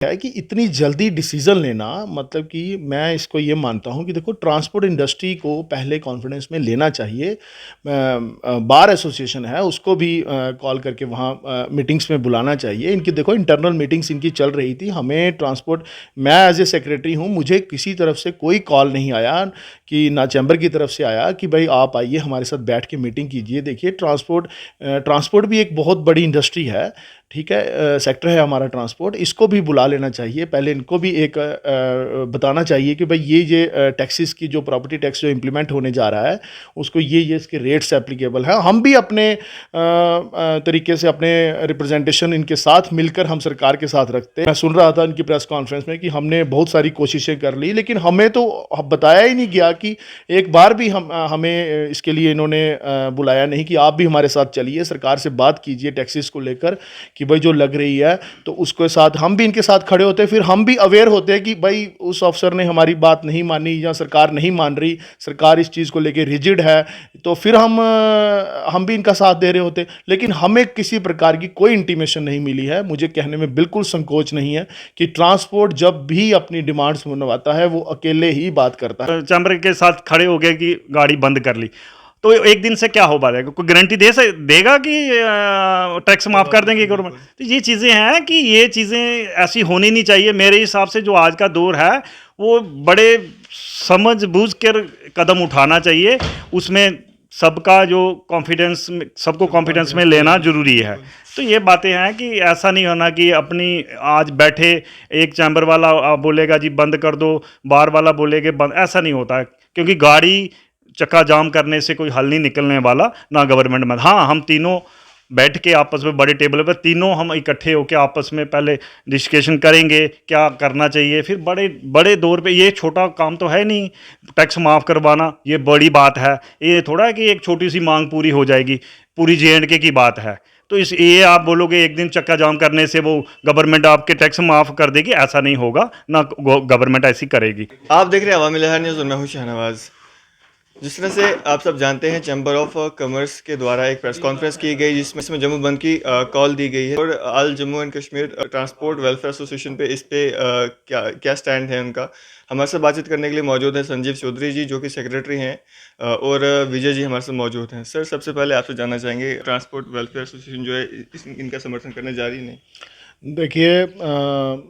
है कि इतनी जल्दी डिसीज़न लेना, मतलब कि मैं इसको ये मानता हूँ कि देखो, ट्रांसपोर्ट इंडस्ट्री को पहले कॉन्फिडेंस में लेना चाहिए। बार एसोसिएशन है, उसको भी कॉल करके वहाँ मीटिंग्स में बुलाना चाहिए। इनकी देखो, इंटरनल मीटिंग्स इनकी चल रही थी। हमें ट्रांसपोर्ट, मैं एज ए सेक्रेटरी हूँ, मुझे किसी तरफ से कोई कॉल नहीं आया, कि ना चैम्बर की तरफ से आया कि भाई आप आइए हमारे साथ बैठ के मीटिंग कीजिए। देखिए, ट्रांसपोर्ट भी एक बहुत बड़ी इंडस्ट्री है, ठीक है, सेक्टर है हमारा ट्रांसपोर्ट। इसको भी बुला लेना चाहिए, पहले इनको भी एक बताना चाहिए कि भाई ये टैक्सेस की जो प्रॉपर्टी टैक्स जो इम्प्लीमेंट होने जा रहा है, उसको ये इसके रेट्स एप्लीकेबल है। हम भी अपने तरीके से अपने रिप्रेजेंटेशन इनके साथ मिलकर हम सरकार के साथ रखते हैं। मैं सुन रहा था इनकी प्रेस कॉन्फ्रेंस में कि हमने बहुत सारी कोशिशें कर ली, लेकिन हमें तो बताया ही नहीं गया कि एक बार भी हमें इसके लिए इन्होंने बुलाया नहीं कि आप भी हमारे साथ चलिए, सरकार से बात कीजिए टैक्सेस को लेकर कि भाई जो लग रही है, तो उसके साथ हम भी इनके साथ खड़े होते, फिर हम भी अवेयर होते हैं कि भाई उस अफसर ने हमारी बात नहीं मानी या सरकार नहीं मान रही, सरकार इस चीज़ को लेकर रिजिड है, तो फिर हम भी इनका साथ दे रहे होते। लेकिन हमें किसी प्रकार की कोई इंटीमेशन नहीं मिली है। मुझे कहने में बिल्कुल संकोच नहीं है कि ट्रांसपोर्ट जब भी अपनी डिमांड्स मनवाता है वो अकेले ही बात करता है। चैम्बर के साथ खड़े हो गए कि गाड़ी बंद कर ली, तो एक दिन से क्या हो पाएगा? कोई गारंटी देगा कि टैक्स माफ कर देंगे गवर्नमेंट? तो ये चीज़ें हैं कि ये चीज़ें ऐसी होनी नहीं चाहिए। मेरे हिसाब से जो आज का दौर है वो बड़े समझ बूझ कर कदम उठाना चाहिए। उसमें सबका जो कॉन्फिडेंस, सबको कॉन्फिडेंस में लेना जरूरी है। तो ये बातें हैं कि ऐसा नहीं होना कि अपनी आज बैठे एक चैम्बर वाला बोलेगा जी बंद कर दो, बार वाला बोलेगा बंद, ऐसा नहीं होता है। क्योंकि गाड़ी चक्का जाम करने से कोई हल नहीं निकलने वाला, ना गवर्नमेंट में। हाँ, हम तीनों बैठ के आपस में बड़े टेबल पर तीनों हम इकट्ठे होकर आपस में पहले डिस्कशन करेंगे क्या करना चाहिए, फिर बड़े बड़े दौर पे। ये छोटा काम तो है नहीं, टैक्स माफ़ करवाना ये बड़ी बात है। ये थोड़ा है कि एक छोटी सी मांग पूरी हो जाएगी, पूरी JNK की बात है। तो इस ये आप बोलोगे एक दिन चक्का जाम करने से वो गवर्नमेंट आपके टैक्स माफ़ कर देगी, ऐसा नहीं होगा, ना गवर्नमेंट ऐसी करेगी। आप देख रहे हैं अवामी लहर न्यूज़ और मैं हूं शाहनवाज। जिस तरह से आप सब जानते हैं, चैम्बर ऑफ कॉमर्स के द्वारा एक प्रेस कॉन्फ्रेंस की गई जिसमें जम्मू बंद की कॉल दी गई है। और all Jammu and Kashmir transport welfare association पे इस पे क्या क्या स्टैंड है उनका। हमारे साथ बातचीत करने के लिए मौजूद हैं संजीव चौधरी जी, जो कि सेक्रेटरी हैं, और विजय जी हमारे साथ मौजूद हैं। सर, सबसे पहले आपसे जानना चाहेंगे, ट्रांसपोर्ट वेलफेयर एसोसिएशन जो है इनका समर्थन करने जा रही नहीं? देखिए,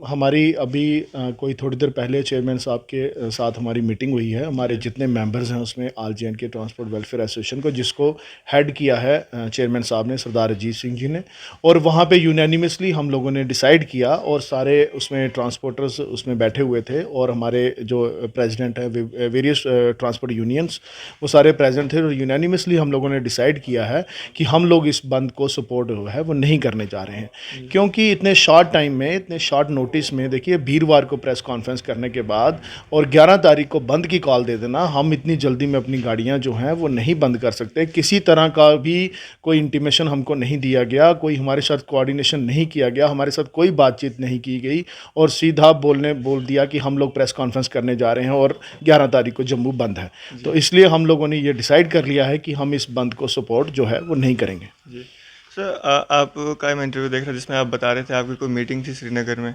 हमारी अभी कोई थोड़ी देर पहले चेयरमैन साहब के साथ हमारी मीटिंग हुई है। हमारे जितने मेंबर्स हैं उसमें all JNK transport welfare association को, जिसको हेड किया है चेयरमैन साहब ने, सरदार अजीत सिंह जी ने, और वहाँ पे यूनैनिमसली हम लोगों ने डिसाइड किया, और सारे उसमें ट्रांसपोर्टर्स उसमें बैठे हुए थे, और हमारे जो प्रेसिडेंट है वेरियस ट्रांसपोर्ट यूनियंस, वो सारे प्रेजेंट थे, और यूनैनिमसली हम लोगों ने डिसाइड किया है कि हम लोग इस बंद को सपोर्ट है वो नहीं करने जा रहे हैं। क्योंकि इतने शॉर्ट टाइम में, इतने शॉर्ट नोटिस में, देखिए वीरवार को प्रेस कॉन्फ्रेंस करने के बाद और 11 तारीख को बंद की कॉल दे देना, हम इतनी जल्दी में अपनी गाड़ियां जो हैं वो नहीं बंद कर सकते। किसी तरह का भी कोई इंटीमेशन हमको नहीं दिया गया, कोई हमारे साथ कोऑर्डिनेशन नहीं किया गया, हमारे साथ कोई बातचीत नहीं की गई, और सीधा बोल दिया कि हम लोग प्रेस कॉन्फ्रेंस करने जा रहे हैं और 11 तारीख को जम्मू बंद है। तो इसलिए हम लोगों ने ये डिसाइड कर लिया है कि हम इस बंद को सपोर्ट जो है वो नहीं करेंगे। जी सर, आपका मैं इंटरव्यू देख रहा जिसमें आप बता रहे थे आपकी कोई मीटिंग थी श्रीनगर में।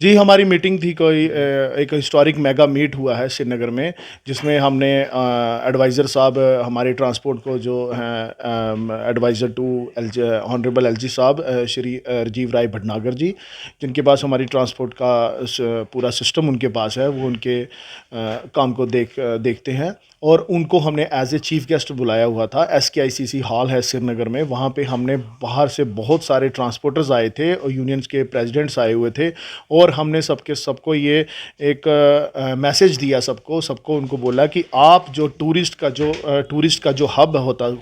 जी, हमारी मीटिंग थी, कोई एक हिस्टोरिक मेगा मीट हुआ है श्रीनगर में, जिसमें हमने एडवाइज़र साहब, हमारे ट्रांसपोर्ट को जो हैं एडवाइज़र टू ऑनरेबल LG साहब, श्री राजीव राय भटनागर जी, जिनके पास हमारी ट्रांसपोर्ट का पूरा सिस्टम उनके पास है, वो उनके काम को देखते हैं, और उनको हमने एज ए चीफ़ गेस्ट बुलाया हुआ था। SKICC हॉल है श्रीनगर में, वहाँ पे हमने बाहर से बहुत सारे ट्रांसपोर्टर्स आए थे और यूनियंस के प्रेसिडेंट्स आए हुए थे, और हमने सबको ये एक मैसेज दिया, सबको उनको बोला कि आप जो टूरिस्ट का जो हब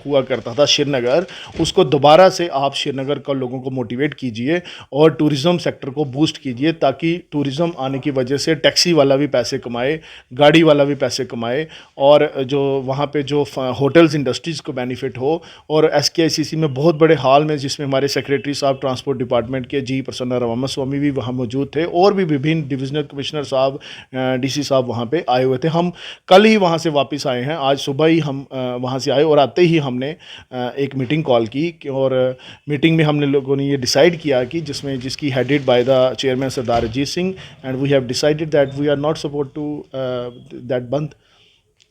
हुआ करता था श्रीनगर, उसको दोबारा से आप श्रीनगर का लोगों को मोटिवेट कीजिए और टूरिज़्म सेक्टर को बूस्ट कीजिए, ताकि टूरिज़्म आने की वजह से टैक्सी वाला भी पैसे कमाए, गाड़ी वाला भी पैसे कमाए, और जो वहाँ पे जो होटल्स इंडस्ट्रीज़ को बेनिफिट हो, और SKICC में बहुत बड़े हॉल में, जिसमें हमारे सेक्रेटरी साहब ट्रांसपोर्ट डिपार्टमेंट के जी प्रसन्न रामास्वामी भी वहाँ मौजूद थे, और भी विभिन्न डिविजनल कमिश्नर साहब, DC साहब वहाँ पे आए हुए थे। हम कल ही वहाँ से वापस आए हैं, आज सुबह ही हम वहाँ से आए, और आते ही हमने एक मीटिंग कॉल की और मीटिंग में हमने लोगों ने ये डिसाइड किया कि जिसकी headed by the chairman Sardar Ajit Singh, and we have decided that we are not support to that बंद।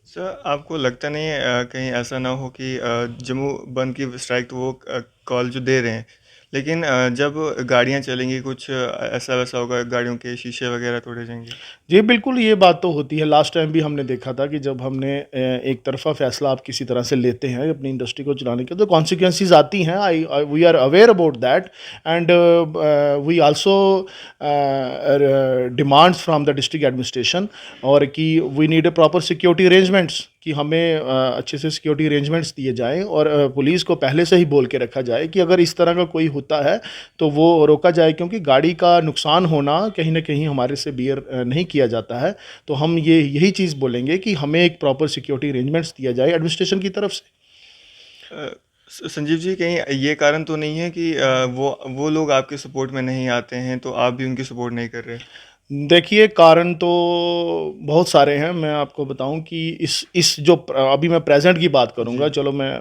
सर, आपको लगता नहीं है कहीं ऐसा ना हो कि जम्मू बंद की स्ट्राइक तो वो कॉल जो दे रहे हैं, लेकिन जब गाड़ियां चलेंगी कुछ ऐसा वैसा होगा, गाड़ियों के शीशे वगैरह तोड़े जाएंगे? जी बिल्कुल, ये बात तो होती है। लास्ट टाइम भी हमने देखा था कि जब हमने एक तरफ़ा फ़ैसला आप किसी तरह से लेते हैं अपनी इंडस्ट्री को चलाने के, तो कॉन्सिक्वेंसेस आती हैं। We are aware about that, and we also demands from the district administration, और कि we need a proper security arrangements, कि हमें अच्छे से सिक्योरिटी अरेंजमेंट्स दिए जाएँ, और पुलिस को पहले से ही बोल के रखा जाए कि अगर इस तरह का कोई होता है तो वो रोका जाए, क्योंकि गाड़ी का नुकसान होना कहीं ना कहीं हमारे से बियर नहीं किया जाता है। तो हम यही चीज़ बोलेंगे कि हमें एक प्रॉपर सिक्योरिटी अरेंजमेंट्स दिया जाए एडमिनिस्ट्रेशन की तरफ से। संजीव जी, कहीं ये कारण तो नहीं है कि वो लोग आपके सपोर्ट में नहीं आते हैं तो आप भी उनकी सपोर्ट नहीं कर रहे? देखिए, कारण तो बहुत सारे हैं। मैं आपको बताऊं कि इस जो अभी मैं प्रेजेंट की बात करूंगा, चलो मैं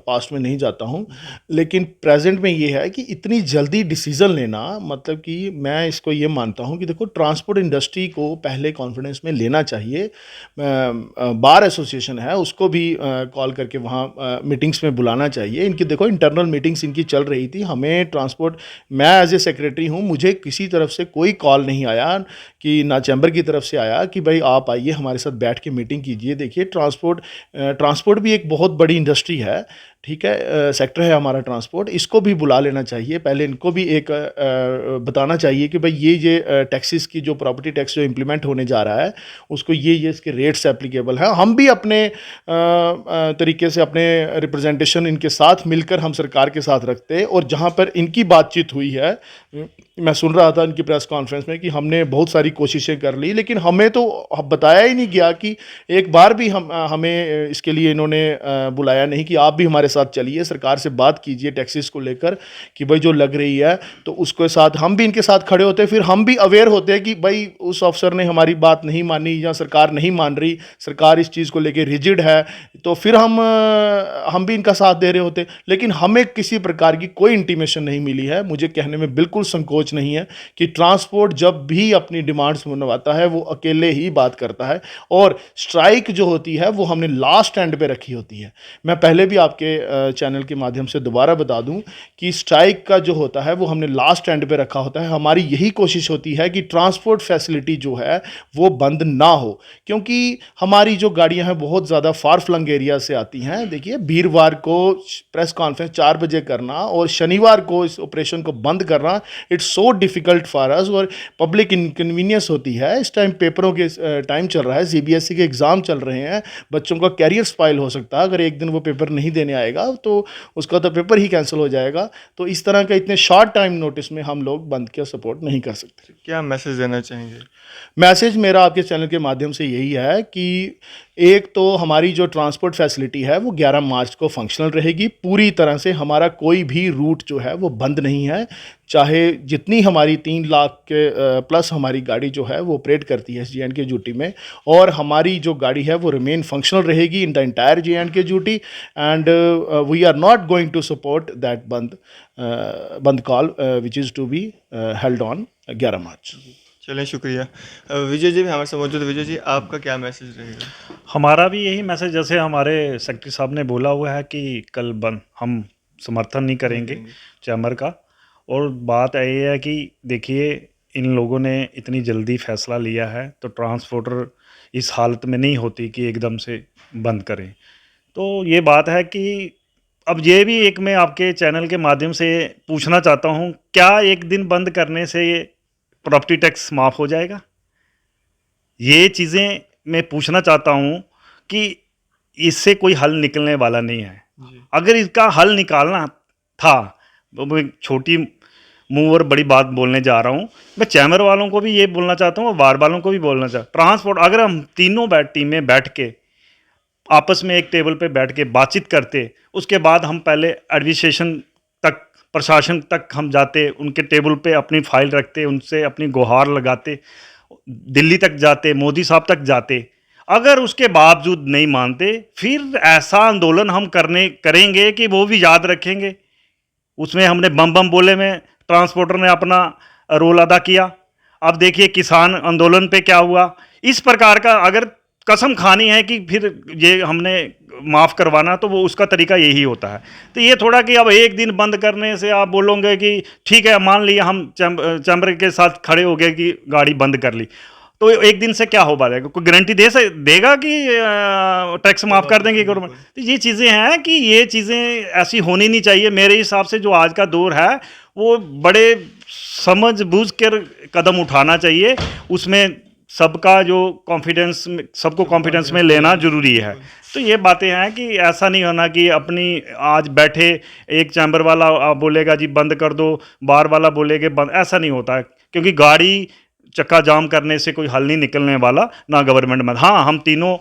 पास्ट में नहीं जाता हूं, लेकिन प्रेजेंट में ये है कि इतनी जल्दी डिसीज़न लेना, मतलब कि मैं इसको ये मानता हूं कि देखो, ट्रांसपोर्ट इंडस्ट्री को पहले कॉन्फिडेंस में लेना चाहिए। बार एसोसिएशन है, उसको भी कॉल करके वहाँ मीटिंग्स में बुलाना चाहिए। इनकी देखो, इंटरनल मीटिंग्स इनकी चल रही थी। हमें ट्रांसपोर्ट, मैं एज ए सेक्रेटरी हूँ, मुझे किसी तरफ से कोई कॉल नहीं आया, कि ना चैम्बर की तरफ से आया कि भाई आप आइए हमारे साथ बैठ के मीटिंग कीजिए। देखिए, ट्रांसपोर्ट भी एक बहुत बड़ी इंडस्ट्री है, ठीक है, सेक्टर है हमारा ट्रांसपोर्ट, इसको भी बुला लेना चाहिए। पहले इनको भी एक बताना चाहिए कि भाई ये टैक्सेस की जो प्रॉपर्टी टैक्स जो इम्प्लीमेंट होने जा रहा है, उसको ये इसके रेट्स एप्लीकेबल हैं। हम भी अपने तरीके से अपने रिप्रेजेंटेशन इनके साथ मिलकर हम सरकार के साथ रखते हैं, और जहाँ पर इनकी बातचीत हुई है, मैं सुन रहा था इनकी प्रेस कॉन्फ्रेंस में कि हमने बहुत सारी कोशिशें कर ली, लेकिन हमें तो बताया ही नहीं गया कि एक बार भी हमें इसके लिए इन्होंने बुलाया नहीं कि आप भी हमारे साथ चलिए, सरकार से बात कीजिए टैक्सेस को लेकर, कि भाई जो लग रही है तो उसके साथ हम भी इनके साथ खड़े होते, फिर हम भी अवेयर होते कि भाई उस अफसर ने हमारी बात नहीं मानी या सरकार नहीं मान रही, सरकार इस चीज़ को लेकर रिजिड है, तो फिर हम भी इनका साथ दे रहे होते। लेकिन हमें किसी प्रकार की कोई इंटीमेशन नहीं मिली है। मुझे कहने में बिल्कुल संकोच नहीं है कि ट्रांसपोर्ट जब भी अपनी डिमांड्स मनवाता है वो अकेले ही बात करता है, और स्ट्राइक जो होती है वो हमने लास्ट एंड पे रखी होती है। मैं पहले भी आपके चैनल के माध्यम से दोबारा बता दूं कि स्ट्राइक का जो होता है वो हमने लास्ट एंड पे रखा होता है। हमारी यही कोशिश होती है कि ट्रांसपोर्ट फैसिलिटी जो है वो बंद ना हो, क्योंकि हमारी जो गाड़ियां हैं बहुत ज़्यादा फार फ्लंग एरिया से आती हैं। देखिए, वीरवार को प्रेस कॉन्फ्रेंस 4 बजे करना और शनिवार को इस ऑपरेशन को बंद करना, it's so difficult for us, और पब्लिक इनकन्वीनियंस होती है। इस टाइम पेपरों के टाइम चल रहा है, CBSE के एग्ज़ाम चल रहे हैं, बच्चों का कैरियर स्पाइल हो सकता है। अगर एक दिन वो पेपर नहीं देने आएगा तो उसका तो पेपर ही कैंसिल हो जाएगा। तो इस तरह का इतने शॉर्ट टाइम नोटिस में हम लोग बंद का सपोर्ट नहीं कर सकते। क्या मैसेज देना चाहेंगे? मैसेज मेरा आपके चैनल के माध्यम से यही है कि एक तो हमारी जो ट्रांसपोर्ट फैसिलिटी है वो 11 मार्च को फंक्शनल रहेगी पूरी तरह से। हमारा कोई भी रूट जो है वो बंद नहीं है, चाहे जितनी हमारी 3 लाख के प्लस हमारी गाड़ी जो है वो ऑपरेट करती है JNK यूटी में, और हमारी जो गाड़ी है वो रिमेन फंक्शनल रहेगी in the entire JNK UT, and we are not going to support that bandh call which is to be held on 11 March. चलें, शुक्रिया। विजय जी भी हमारे साथ मौजूद है। विजय जी, आपका क्या मैसेज रहेगा? हमारा भी यही मैसेज, जैसे हमारे सेक्रेटरी साहब ने बोला हुआ है कि कल बंद हम समर्थन नहीं करेंगे चैम्बर का। और बात ये है कि देखिए, इन लोगों ने इतनी जल्दी फैसला लिया है तो ट्रांसपोर्टर इस हालत में नहीं होती कि एकदम से बंद करें। तो ये बात है कि अब ये भी एक मैं आपके चैनल के माध्यम से पूछना चाहता हूँ, क्या एक दिन बंद करने से प्रॉपर्टी टैक्स माफ़ हो जाएगा? ये चीज़ें मैं पूछना चाहता हूँ कि इससे कोई हल निकलने वाला नहीं है। अगर इसका हल निकालना था, तो मैं छोटी मुँह और बड़ी बात बोलने जा रहा हूँ, मैं चैम्बर वालों को भी ये बोलना चाहता हूँ और बार वालों को भी बोलना चाहता हूँ। ट्रांसपोर्ट, अगर हम तीनों टीमें बैठ के आपस में एक टेबल पे बैठ के बातचीत करते, उसके बाद हम पहले एडमिनिस्ट्रेशन तक, प्रशासन तक हम जाते, उनके टेबल पे अपनी फाइल रखते, उनसे अपनी गुहार लगाते, दिल्ली तक जाते, मोदी साहब तक जाते। अगर उसके बावजूद नहीं मानते, फिर ऐसा आंदोलन हम करेंगे कि वो भी याद रखेंगे। उसमें हमने बम बम बोले में ट्रांसपोर्टर ने अपना रोल अदा किया। अब देखिए किसान आंदोलन पे क्या हुआ। इस प्रकार का अगर कसम खानी है कि फिर ये हमने माफ़ करवाना, तो वो उसका तरीका यही होता है। तो ये थोड़ा कि अब एक दिन बंद करने से आप बोलोगे कि ठीक है, मान लिया हम चैम्बर के साथ खड़े हो गए कि गाड़ी बंद कर ली, तो एक दिन से क्या हो पाएगा? कोई गारंटी देगा कि टैक्स माफ़ कर देंगे गवर्नमेंट? तो ये चीज़ें हैं कि ये चीज़ें ऐसी होनी नहीं चाहिए। मेरे हिसाब से जो आज का दौर है, वो बड़े समझ बूझ कर कदम उठाना चाहिए। उसमें सबका जो कॉन्फिडेंस, सबको कॉन्फिडेंस में लेना ज़रूरी है। तो ये बातें हैं कि ऐसा नहीं होना कि अपनी आज बैठे एक चैम्बर वाला बोलेगा जी बंद कर दो, बार वाला बोलेगा बंद, ऐसा नहीं होता है। क्योंकि गाड़ी चक्का जाम करने से कोई हल नहीं निकलने वाला, ना गवर्नमेंट में। हाँ, हम तीनों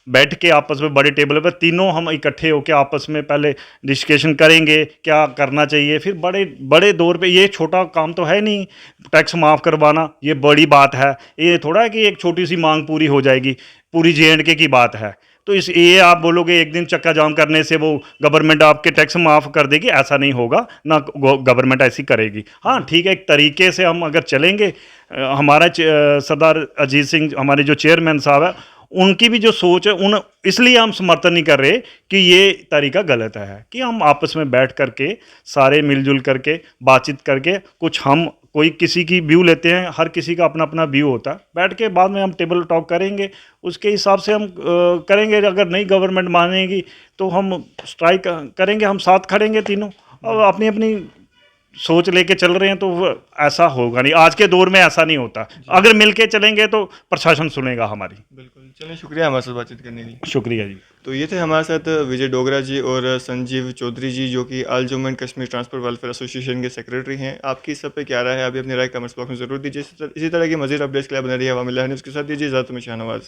बैठ के आपस में बड़े टेबल पर तीनों हम इकट्ठे होकर आपस में पहले डिस्कशन करेंगे क्या करना चाहिए, फिर बड़े बड़े दौर पे। ये छोटा काम तो है नहीं, टैक्स माफ़ करवाना ये बड़ी बात है। ये थोड़ा है कि एक छोटी सी मांग पूरी हो जाएगी, पूरी JNK की बात है। तो इस ये आप बोलोगे एक दिन चक्का जाम करने से वो गवर्नमेंट आपके टैक्स माफ़ कर देगी, ऐसा नहीं होगा, ना गवर्नमेंट ऐसी करेगी। हाँ ठीक है, एक तरीके से हम अगर चलेंगे, हमारा सरदार अजीत सिंह हमारे जो चेयरमैन साहब है, उनकी भी जो सोच है, उन इसलिए हम समर्थन नहीं कर रहे कि ये तरीका गलत है, कि हम आपस में बैठ करके सारे मिलजुल करके बातचीत करके कुछ हम कोई किसी की व्यू लेते हैं, हर किसी का अपना अपना व्यू होता है, बैठ के बाद में हम टेबल टॉक करेंगे, उसके हिसाब से हम करेंगे। अगर नहीं गवर्नमेंट मानेगी तो हम स्ट्राइक करेंगे, हम साथ खड़ेंगे तीनों, और अपनी अपनी सोच लेके चल रहे हैं, तो ऐसा होगा नहीं। आज के दौर में ऐसा नहीं होता। अगर मिल के चलेंगे तो प्रशासन सुनेगा हमारी। बिल्कुल, चलिए शुक्रिया हमारे साथ बातचीत करने के लिए। शुक्रिया जी। तो ये थे हमारे साथ विजय डोगरा जी और संजीव चौधरी जी, जो कि all Jammu and Kashmir transport welfare association के सेक्रेटरी हैं। आपकी इस सब पे क्या राय है? अभी अपनी राय कमेंट्स बॉक्स में जरूर दीजिए। इसी तरह की मजीद अपडेट्स के लिए बने रहिए अवामिल न्यूज़ के साथ। दीजिए इजाज़त में शाहनवाज।